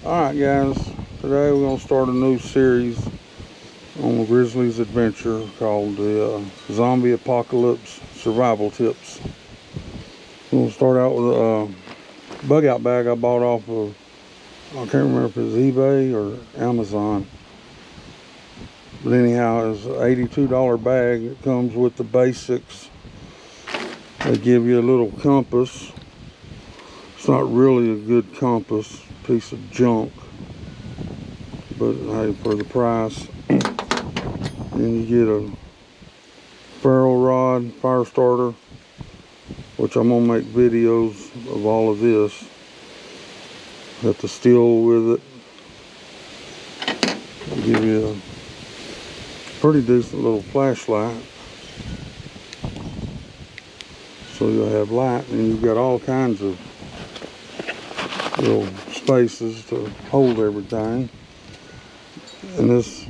Alright guys, today we're going to start a new series on the Grizzly's adventure called the Zombie Apocalypse Survival Tips. We're going to start out with a bug out bag I bought off of, I can't remember if it was eBay or Amazon. But anyhow, it's an $82 bag. It comes with the basics. They give you a little compass. It's not really a good compass, piece of junk, but hey, for the price. And you get a ferro rod, fire starter, which I'm gonna make videos of all of this. Got the steel with it. I'll give you a pretty decent little flashlight, so you'll have light, and you've got all kinds of little spaces to hold everything. And this,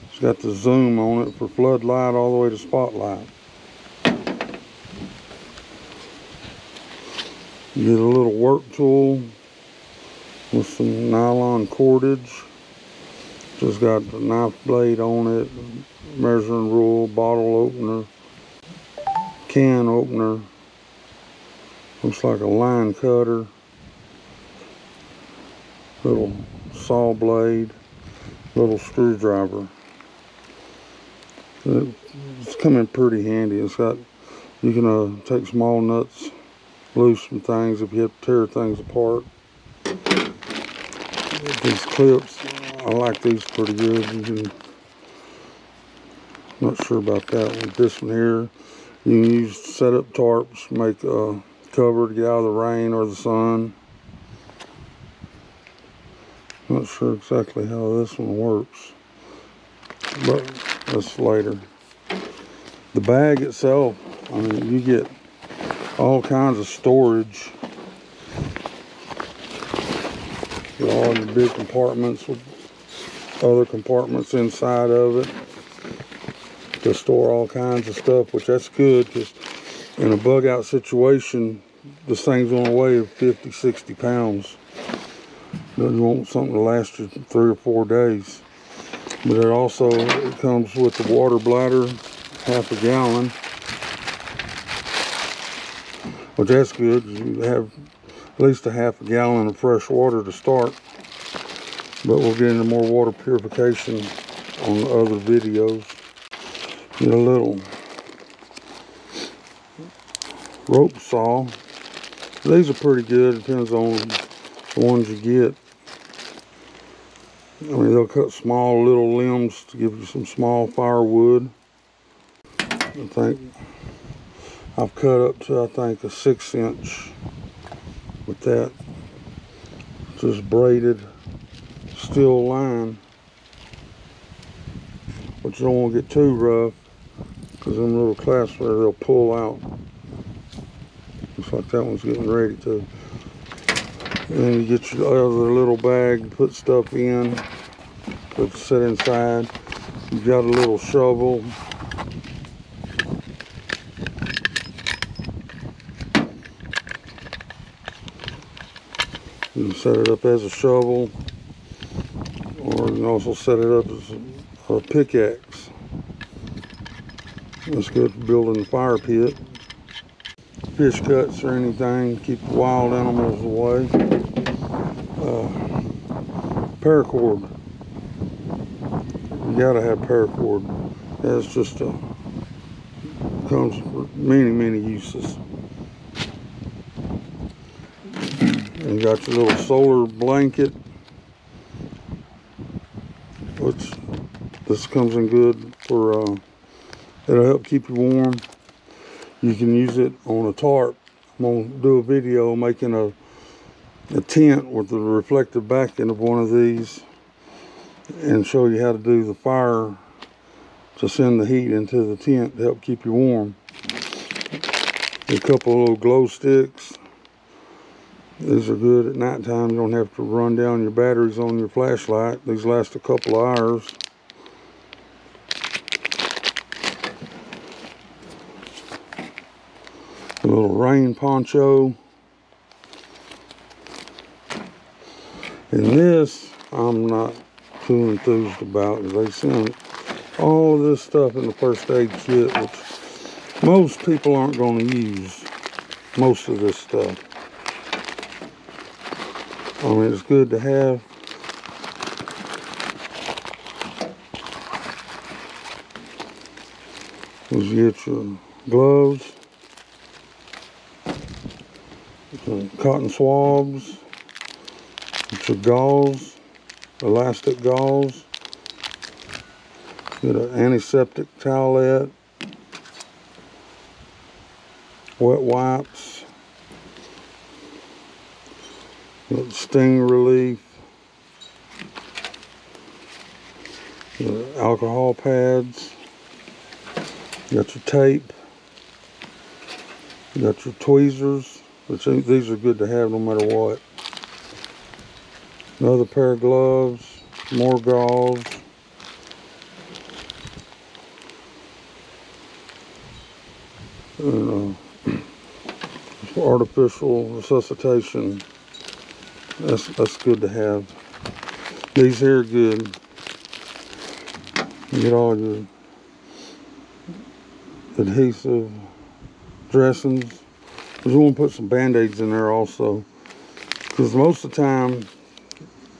it's got the zoom on it for floodlight all the way to spotlight. You get a little work tool with some nylon cordage. Just got the knife blade on it, measuring rule, bottle opener, can opener, looks like a line cutter, little saw blade, little screwdriver. It's coming pretty handy. It's got, you can take small nuts loose from things if you have to tear things apart. These clips, I like these pretty good. You can, not sure about that one. This one here, you can use set up tarps, make a cover to get out of the rain or the sun. Not sure exactly how this one works, but that's later. The bag itself, I mean, you get all kinds of storage. Get all the big compartments with other compartments inside of it to store all kinds of stuff, which that's good, because in a bug out situation, this thing's on the way of 50, 60 pounds. You want something to last you 3 or 4 days. But it comes with the water bladder, half a gallon. Which that's good, you have at least a half a gallon of fresh water to start. But we'll get into more water purification on the other videos. Get a little rope saw. These are pretty good, depends on the ones you get. I mean, they'll cut small little limbs to give you some small firewood. I think I've cut up to, I think, a 6-inch with that. Just braided steel line. But you don't want to get too rough, because them little clasps there, they'll pull out. Looks like that one's getting ready to. And then you get your other little bag, put stuff in, put it set inside. You've got a little shovel. You can set it up as a shovel, or you can also set it up as a pickaxe. That's good for building a fire pit. Fish cuts or anything, keep the wild animals away. Paracord. You gotta have paracord. It's just comes for many uses. And you got your little solar blanket, which this comes in good for, it'll help keep you warm. You can use it on a tarp. I'm going to do a video making a tent with the reflective backing of one of these and show you how to do the fire to send the heat into the tent to help keep you warm. A couple of little glow sticks. These are good at nighttime. You don't have to run down your batteries on your flashlight. These last a couple of hours. A little rain poncho. And this, I'm not too enthused about, because they send all of this stuff in the first aid kit, which most people aren't going to use most of this stuff. I mean, it's good to have. You get your gloves, some cotton swabs, get your gauze, elastic gauze, get an antiseptic towelette, wet wipes, get sting relief, get alcohol pads. You got your tape, you got your tweezers, which these are good to have no matter what. Another pair of gloves, more gauze, and artificial resuscitation. That's good to have. These here are good. You get all your adhesive dressings. You want to put some band-aids in there also, because most of the time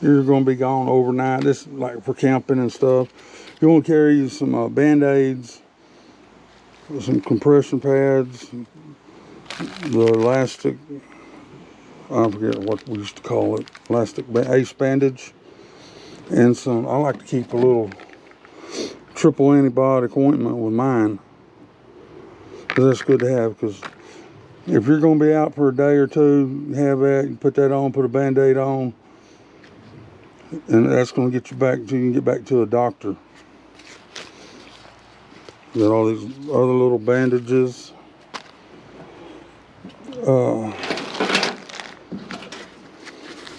you're going to be gone overnight. This is like for camping and stuff. You want to carry you some band-aids, some compression pads, the elastic, I forget what we used to call it, elastic ace bandage, and some. I like to keep a little triple antibiotic ointment with mine, because that's good to have. Because if you're going to be out for a day or two, have that, you put that on, put a band-aid on, and that's going to get you back to, you can get back to a doctor. Got all these other little bandages.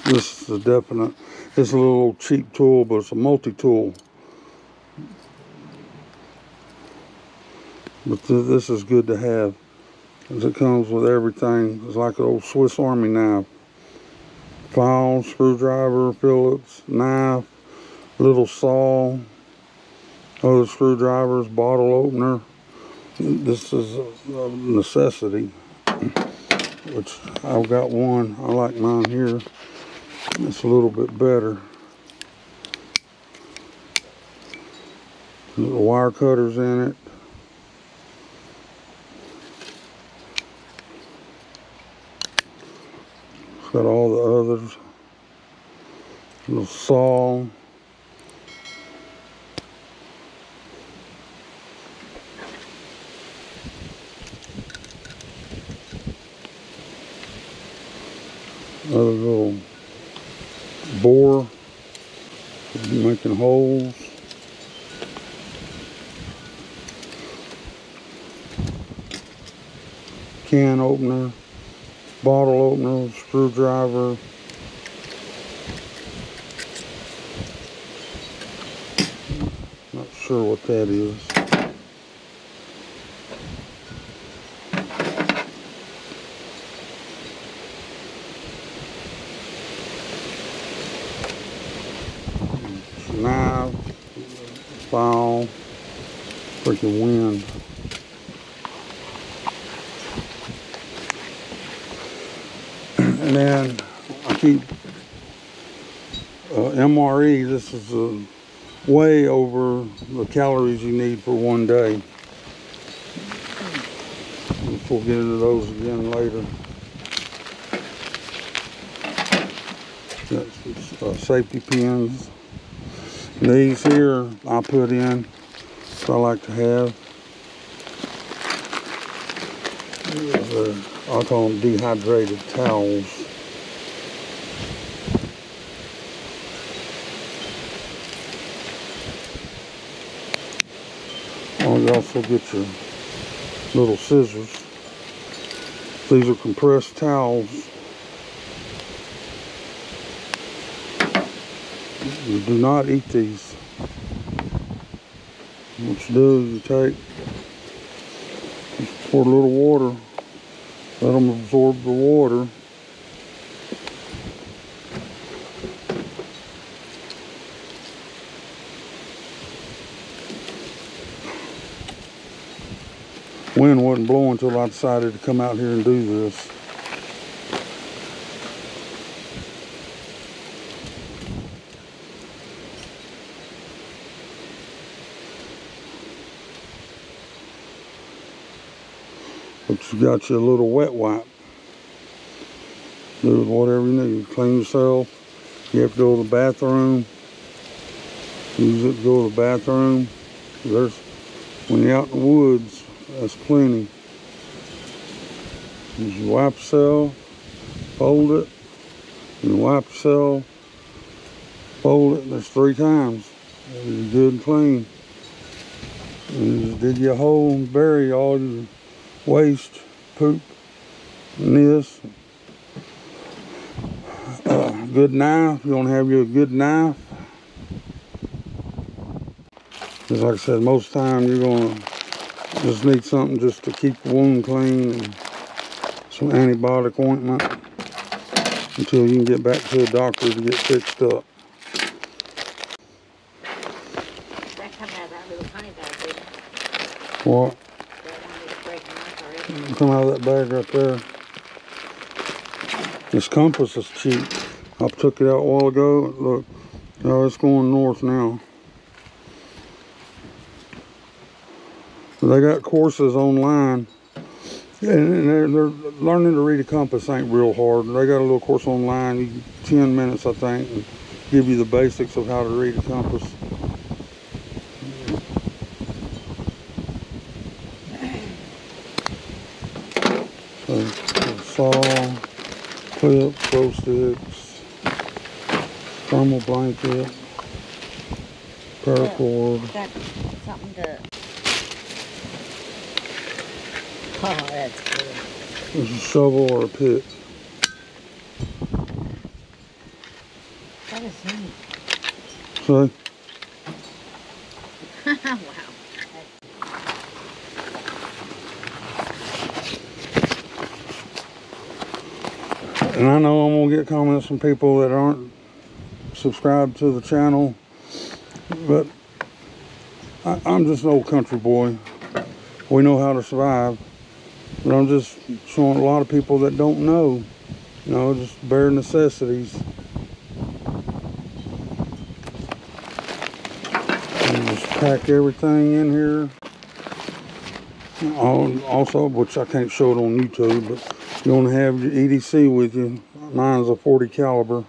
This is a definite, it's a little cheap tool, but it's a multi-tool. But this is good to have, because it comes with everything. It's like an old Swiss Army knife. File, screwdriver, Phillips, knife, little saw, other screwdrivers, bottle opener. This is a necessity, which I've got one. I like mine here. It's a little bit better. There's wire cutters in it. It's got all the others. Little saw. Other little bore, making holes. Can opener, bottle opener, screwdriver. Not sure what that is. Knife, file, freaking wind. And then I keep MRE. This is way over the calories you need for one day. We'll get into those again later. Got some safety pins. These here I put in, so I like to have. I call them Dehydrated Towels. You also get your little scissors. These are compressed towels. You do not eat these. What you do is you take, just pour a little water, let them absorb the water. wind wasn't blowing until I decided to come out here and do this. But you got your little wet wipe. Do whatever you need. Clean yourself. You have to go to the bathroom. Use it to go to the bathroom. When you're out in the woods, that's plenty. You wipe yourself, fold it, and wipe yourself, fold it. That's 3 times. You're good and clean. And you just dig your hole and bury all your waste, poop, and this. Good knife. You want to have you a good knife. Because like I said, most of the time you're going to just need something just to keep the wound clean and some antibiotic ointment until you can get back to the doctor to get fixed up. That come out of that little honey bag, didn't it? What? That one was breaking off already. Come out of that bag right there. This compass is cheap. I took it out a while ago. Look, oh, it's going north now. They got courses online, and they're learning to read a compass ain't real hard. They got a little course online, 10 minutes I think, and give you the basics of how to read a compass. So, saw, clips, glow sticks, thermal blanket, paracord. Got something to... Oh, that's good. There's a shovel or a pick. That is neat. See? Wow. And I know I'm going to get comments from people that aren't subscribed to the channel, but I'm just an old country boy. We know how to survive. But I'm just showing a lot of people that don't know, you know, just bare necessities. And just pack everything in here. Also, which I can't show it on YouTube, but you want to have your EDC with you. Mine's a 40 caliber.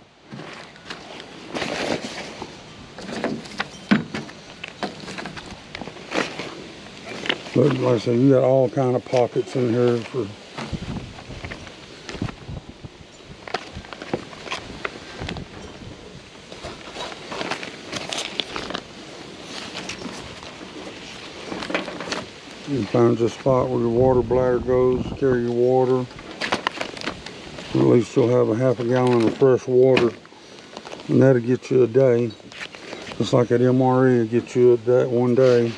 But like I said, you got all kind of pockets in here for you find your spot where your water bladder goes, carry your water. At least you'll have a half a gallon of fresh water, and that'll get you a day. Just like that MRE will get you a day, one day.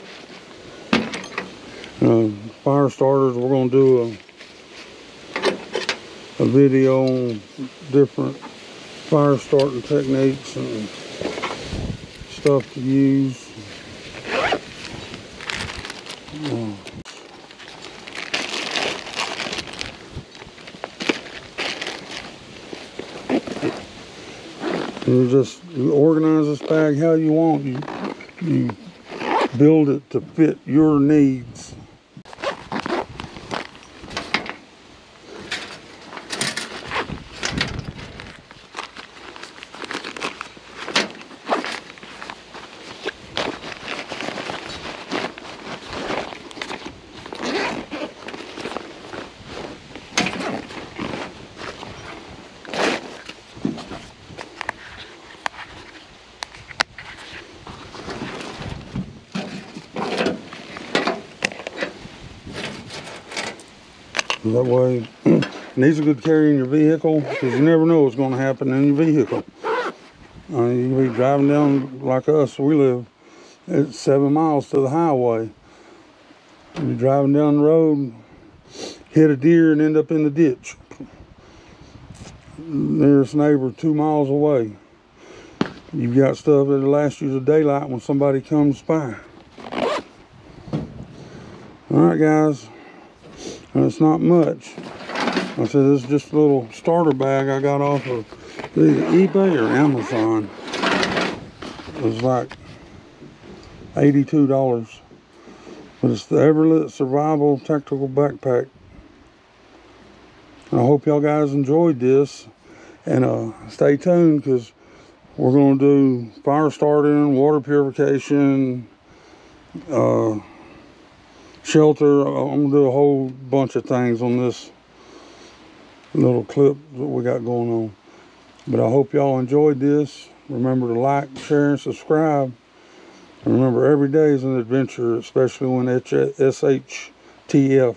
Fire starters, we're going to do a video on different fire starting techniques and stuff to use. You organize this bag how you want. You build it to fit your needs. That way, these are good to carry in your vehicle because you never know what's going to happen in your vehicle. You can be driving down like us. We live at 7 miles to the highway. You're driving down the road, hit a deer and end up in the ditch. Nearest neighbor 2 miles away. You've got stuff that'll last you the daylight when somebody comes by. All right, guys. And it's not much. I said this is just a little starter bag I got off of eBay or Amazon. It was like $82. But it's the Everlit Survival Tactical Backpack. I hope y'all guys enjoyed this. And stay tuned, because we're going to do fire starting, water purification, shelter. I'm going to do a whole bunch of things on this little clip that we got going on. But I hope y'all enjoyed this. Remember to like, share, and subscribe. And remember, every day is an adventure, especially when it's SHTF.